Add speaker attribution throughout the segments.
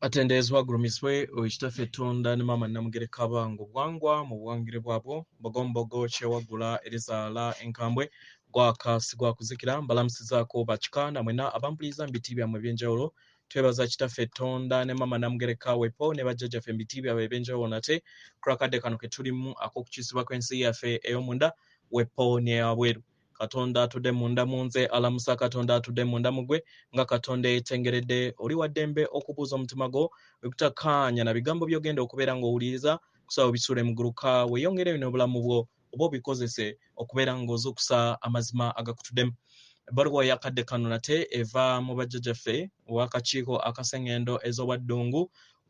Speaker 1: Atendezwa gurumiswe oishitafe tunda ni mama namugereka bango bwangwa mu bwangire bwabo bogombogo chewagula erizala enkambwe gwaka sigwa kuzikira mbalamusizaako bachika namwena abampuliza mbitibya mu byenjawulo twebaza kitafe tonda ne mama namugereka wepo ne bajjaja fe mbitibya byenjawulo nate krakade kano ketulimu akokukisibwa kwensi yafe eyomunda wepo ne abweru Katonda tudde munda munze alamusa Katonda tudde munda mugwe nga Katonda etengeredde oli waddembe okubuuza omutima go okutakanya na bigambo byogenda okubeera ng'owuliriza kusaba bisule muguluka weyongere bino obulamu bwo oba obikozese okubeera ng'ozuukusa amazima agakutuddemu ebbaluwa yakadde kano nate eva mu bajjajjaffe ow'akakiiko akasengendo ez'obwa Ddungu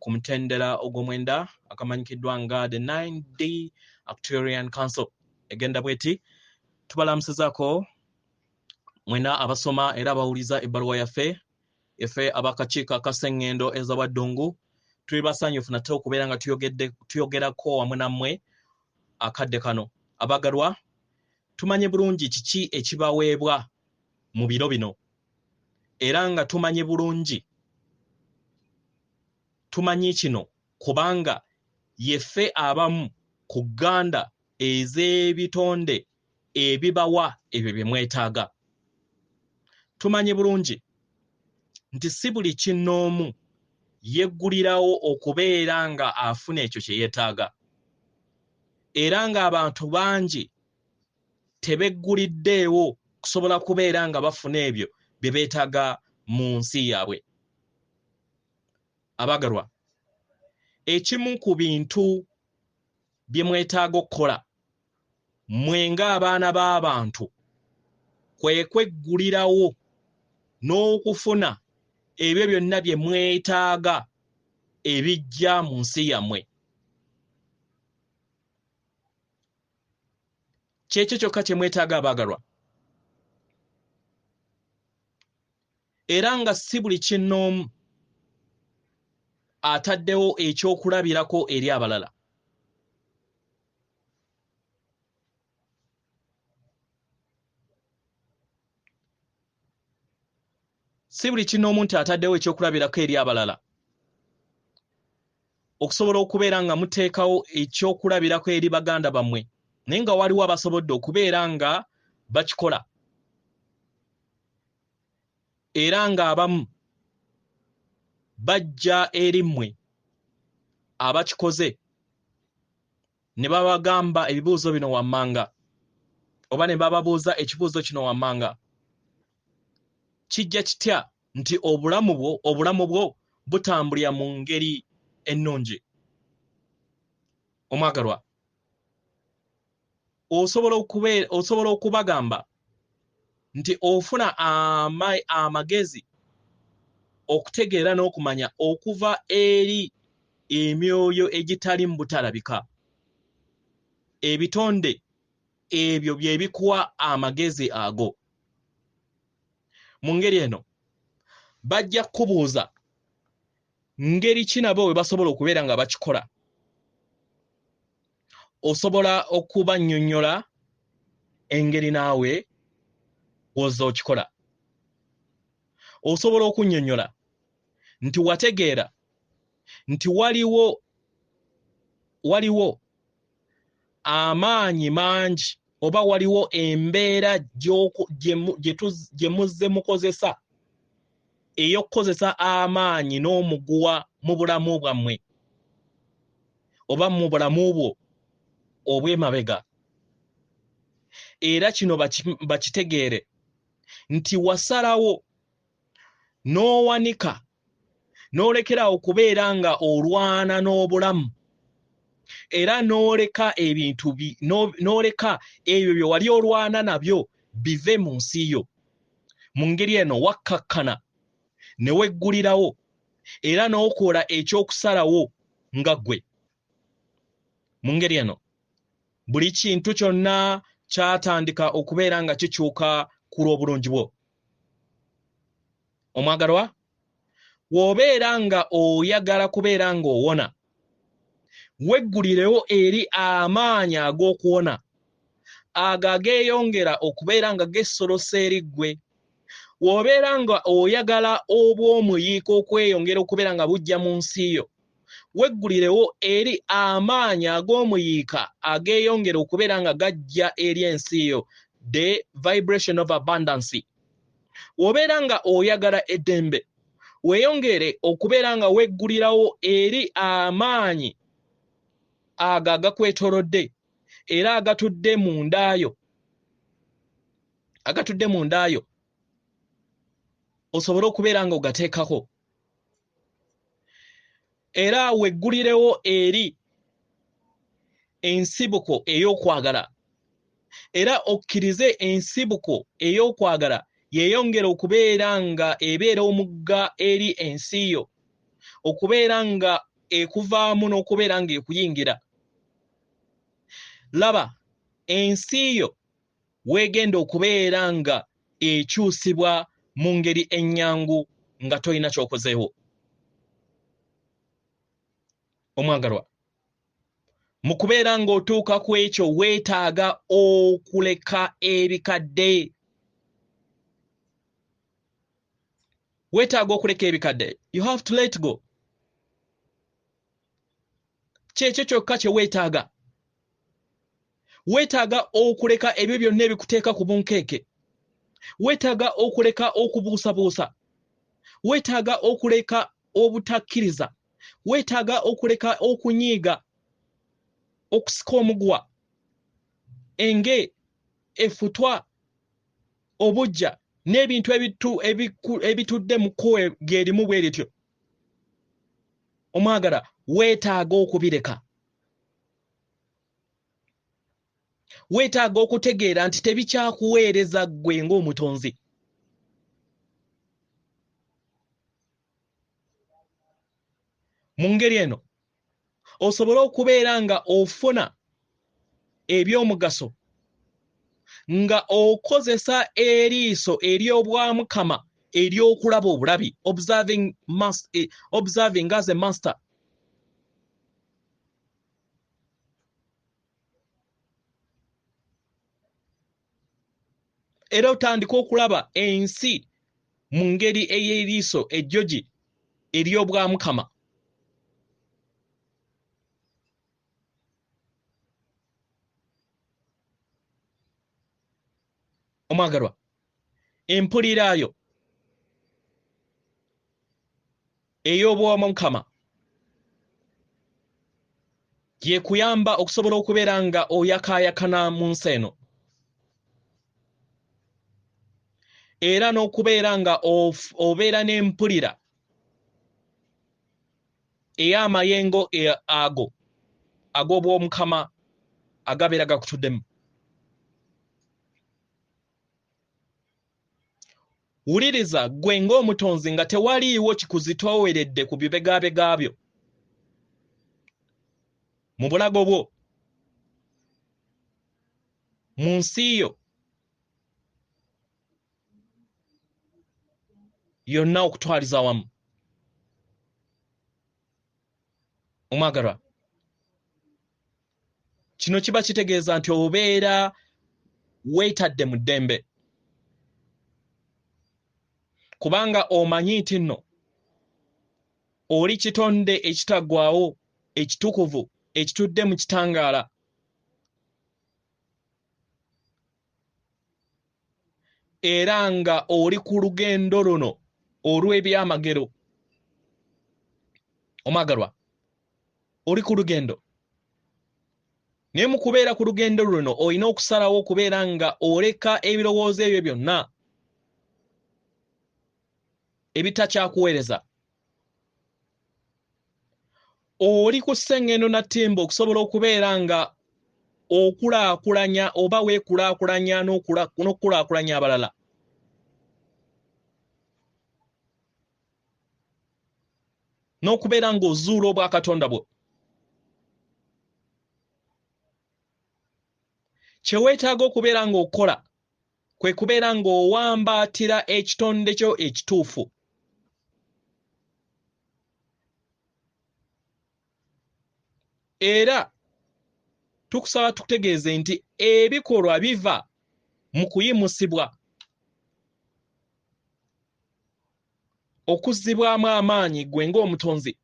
Speaker 1: ku mutendera ogw'omwenda akamanyikiddwa nga the 9D Actuarian Council egenda bweti tubalamusizaako mwena abasoma era abawuliza ebbaluwa yaffe abakakiiko akasengendo ez'obwa Ddungu tuli basanyufu nate okubeera nga tuyogerako wamu nammwe akadde kano abagalwa tumanye bulungi kiki ekibaweebwa mu biro bino era nga tumanye bulungi tumanyi kino kubanga yeffe abamu ku gganda ez'ebitonde ebibawa ebyo bye mwetaaga tumanye bulungi nti si buli kinnoomu yeggulirawo okubeera nga afuna ekyo kye yeetaaga era ng'abantu bangi tebegguliddeewo kusobola kubeera nga bafuna ebyo bye beetaaga mu nsi yaabwe abagalwa ekimu ku bintu bye mwetaaga okukola mwe ng'abaana b'abantu kwe kweggulirawo n'okufuna ebyo byonna bye mwetaaga ebijja mu nsi yammwe kyekyo kyokka kye mwetaaga abagalwa era nga si buli kinnoomu ataddewo ekyokulabirako eri abalala si buli kinnoomu nti ataddewo ekyokulabirako eri abalala okusobola okubeera nga muteekawo ekyokulabirako eri baganda bammwe naye nga waliwo abasobodde okubeera nga bakikola era ng'abamu bajja eri mmwe abakikoze ne babagamba ebibuuzo bino wammanga oba ne bababuuza ekibuuzo kino wammanga kijja kitya nti obulamu bwo butambulira mu ngeri ennungi omwagalwa osobola okubagamba nti ofuna amagezi okutegeera n'okumanya okuva eri emyoyo egitali mu butalabika ebitonde ebyo bye bikuwa amagezi ago mu ngeri eno bajja kubuuza ngeri ki nabo we basobola okubeera nga bakikola osobola okubannyonnyola engeri naawe w'ozza okikola osobola okunnyonnyola nti wategeera nti waliwo amaanyi mangi oba waliwo embeera gye muzze mukozesa ey'okukozesa amaanyi n'omuguwa mu bulamu bwammwe oba mu bulamu bwo obw'emabega era kino bakitegeere nti wasalawo n'owanika n'olekerawo okubeera nga olwana n'obulamu era n'oleka n'oleka ebyo bye wali olwana nabyo bive mu nsi yo mu ngeri eno wakkakkana ne weggulirawo era n'okola ekyokusalawo nga ggwe mu ngeri eno buli kintu kyonna kyatandika okubeera nga kikyuka ku lw'obulungi bwo omwagalwa w'obeera nga oyagala kubeera ng'owona weggulirewo eri amaanyi ag'okuwona ageeyongera okubeera nga gesolosa eri ggwe Wobeera nga oyagala obw'omuyiiko okweyongera okubeera nga bujja mu nsi yo, weggulirewo eri amaanyi ag'omuyiika ageeyongera okubeera nga gajja eri ensi yo, the vibration of abundance. Wobeera nga oyagala eddembe, weeyongere okubeera nga weggulirawo eri amaanyi ago agakwetoolodde era agatudde mu nda yo, osobole okubeera nga ogateekako. Era weggulirewo eri ensibuko ey'okwagala, era okkirize ensibuko ey'okwagala yeeyongera okubeera nga ebeera omugga eri ensi yo, okubeera nga ekuvaamu n'okubeera nga ekuyingira. Laba ensi yo weegenda okubeera nga ekyusibwa mu ngeri ennyangu nga tolina ky'okozeewo. Omwagalwa, mu kubeera ng'otuuka ku ekyo weetaaga okuleka ebikadde. Weetaaga okuleka ebikadde. You have to let go. Kyekyo kyokka kye weetaaga. Weetaaga okuleka ebyo byonna ebikuteeka ku bunkeeke. Weetaaga okuleka okubuusabuusa. Weetaaga okuleka obutakkiriza. Weetaaga okuleka okunyiiga, okusika omugwa, enge, effutwa, obujja n'ebintu ebitudde mu kkowe gy'erimu bwe lityo. Omwagala, weetaaga okubireka. Weetaaga okutegeera nti tebikyakuweereza ggwe ng'omutonzi. Mu ngeri eno osobole okubeera nga ofuna eby'omugaso nga okozesa eriiso ery'obwamukama ery'okulaba obulabi, observing as a master. Era otandika okulaba ensi mu ngeri ey'eriiso ejjogi ery'obwamukama. Omwagalwa, empuliraayo ey'obwamukama gyekuyamba okusobola okubeera nga oyakaayakana mu nsi eno, era n'okubeera nga obeera n'empulira ey'amayengo ago ag'obwomukama agabeera gakutuddemu. Wuliriza ggwe ng'omutonzi nga tewaliiwo kikuzitooweredde ku bibegabega byo mu bulago bwo, mu nsi yo yonna okutwaliza wamu. Omwagalwa, kino kiba kitegeeza nti obeera weetadde mu ddembe, kubanga omanyi nti nno oli kitonde ekitaggwaawo, ekitukuvu, ekitudde mu kitangaala. Era nga oli ku lugendo luno olw'ebyamagero. Omwagalwa, oli ku lugendo. Naye mu kubeera ku lugendo luno olina okusalawo okubeera nga oleka ebirowoozo ebyo byonna ebitakyakuweereza. Oli ku Sengendo na Ttimba okusobola okubeera nga okulaakulanya oba weekulaakulanya n'okulaakulanya abalala. N'okubeera ng'ozuula obwakatonda bwo. Kye weetaaga okubeera ng'okola kwe kubeera ng'owambaatira ekitonde kyo ekituufu. Era tukusaba tukutegeeze nti ebikolwa biva mu kuyimusibwa. okuzzibwamu amaanyi gwe ng'omutonzi.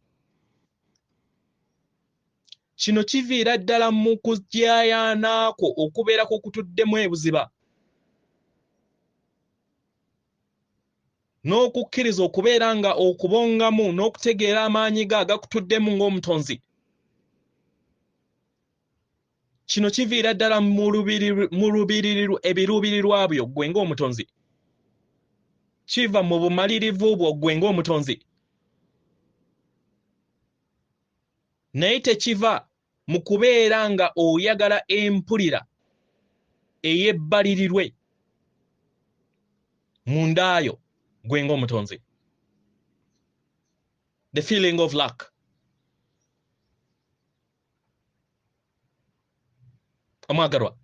Speaker 1: Kino kiviira ddala mu kujaayaanaakwo okubeerako okutuddemu ebuziba n'okukkiriza okubeera nga okubongamu n'okutegeera amaanyi ge agakutuddemu ng'omutonzi. Kino kiviira ddala ebiruubirirwa byo gwe ng'omutonzi. Kiva mu bumalirivu bwo gwe ng'omutonzi. Naye tekiva mu kubeera nga oyagala empulira ey'ebbalirirwe mu ndaayo gwe ng'omutonzi. The feeling of lack. Omwagalwa,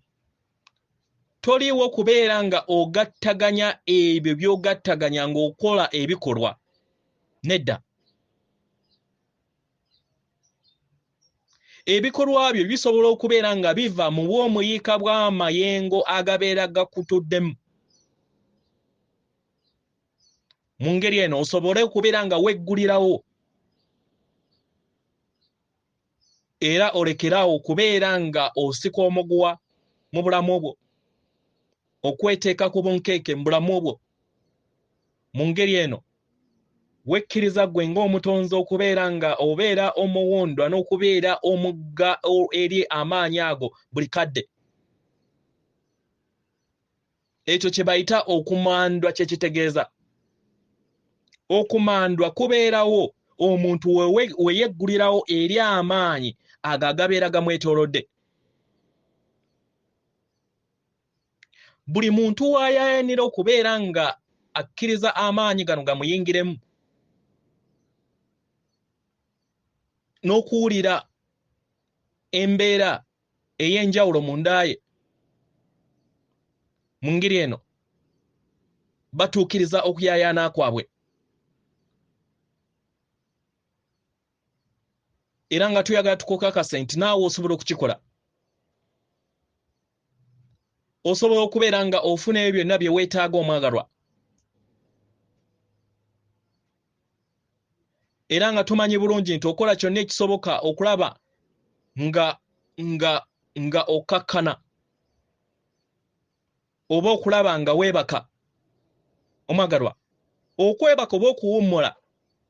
Speaker 1: toliiwo kubeera nga ogattaganya ebyo by'ogattaganya ng'okola ebikolwa. Nedda. Ebikolwa byo bisobola okubeera nga biva mu bw'omuyiika bw'amayengo agabeera gakutuddemu. Mu ngeri eno osobole okubeera nga weggulirawo era olekeraawo okubeera nga osika omuguwa mu bulamu bwo, okweteeka ku bunkeeke mu bulamu bwo. Mu ngeri eno wekkiriza gwe ng'omutonzi okubeera nga obeera omuwondwa n'okubeera omugga eri amaanyi ago buli kadde. Ekyo kye bayita okumandwa kye kitegeeza. Okumandwa kubeerawo omuntu we yeggulirawo eri amaanyi ago agabeera gamwetoolodde. Buli muntu w'ayaayanira okubeera nga akkiriza amaanyi gano gamuyingiremu n'okuwulira embeera ey'enjawulo mu ndaaye, mu ngeri eno batuukiriza okuyaayaana kwabwe. Era nga tuyagala tukukakasa nti naawe osobola okukikola. Osobola okubeera nga ofuna ebyo byonna bye weetaaga omwagalwa. Era nga tumanyi bulungi nti okola kyonna ekisoboka okulaba nga okakkana oba okulaba nga weebaka. Omwagalwa, okwebaka oba okuwummula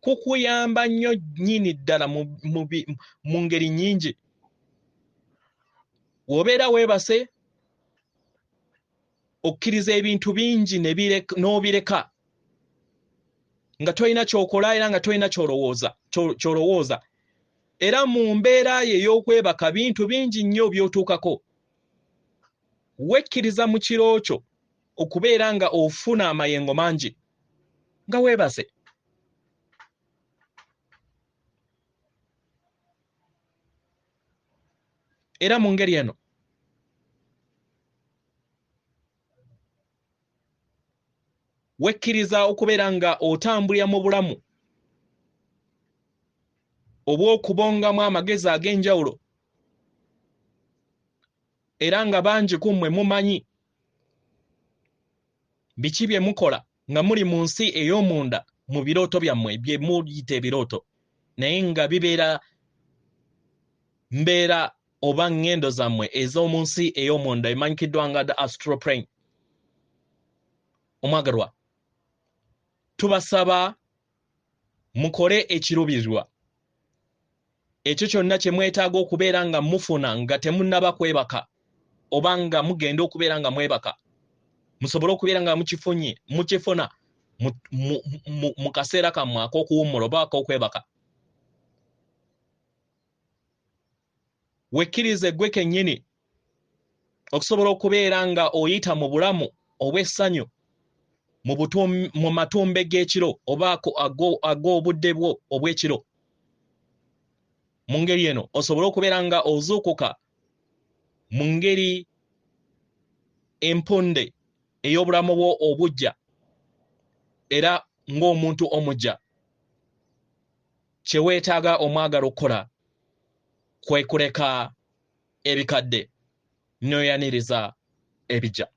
Speaker 1: kukuyamba nnyo nnyini ddala mu ngeri nnyingi. W'obeera weebase okkiriza ebintu bingi n'obireka nga tolina ky'okola era nga tolina ky'olowooza. Era mu mbeera ye ey'okwebaka bintu bingi nnyo by'otuukako. Wekkiriza mu kiro kyo okubeera nga ofuna amayengo mangi nga weebase. Era mu ngeri eno wekkiriza okubeera nga otambulira mu bulamu obw'okubongamu amagezi ag'enjawulo, era nga bangi ku mmwe mumanyi biki bye mukola nga muli mu nsi ey'omunda mu birooto byammwe bye muyita ebirooto, naye nga bibeera mbeera oba ngendo zammwe ez'omu nsi ey'omunda emanyikiddwa nga the astral plane. Omwagalwa, tubasaba mukole ekiruubirirwa. Ekyo kyonna kye mwetaaga okubeera nga mufuna nga temunnaba kwebaka oba nga mugenda okubeera nga mwebaka, musobole okubeera nga mukifuna mu kaseera kammwe ak'okuwummula oba ak'okwebaka. Wekkirize gwe kennyini okusobola okubeera nga oyita mu bulamu obw'essanyu mu matumbe g'ekiro oba ag'obudde bwo obw'ekiro. Mu ngeri eno osobole okubeera nga ozuukuka mu ngeri empunde ey'obulamu bwo obujja era ng'omuntu omujja. Kye weetaaga omwagala okukola kwe kuleka ebikadde n'oyaniriza ebijja.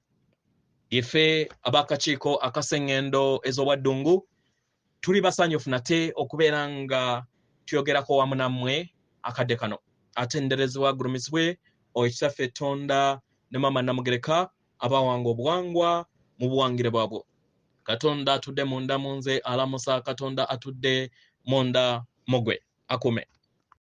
Speaker 1: Ife ab'akakiiko aka Sengendo ez'obwa Ddungu tuli basanyufu nate okubeera nga tuyogerako wamu nammwe akadde kano atenderezebwa agulumisibwe Ekitaffe Tonda ne Maama Namugereka abawanga obuwangwa mu buwangire bwabwo. Katonda atudde munda mu nze alamusa, Katonda atudde munda mugwe akume.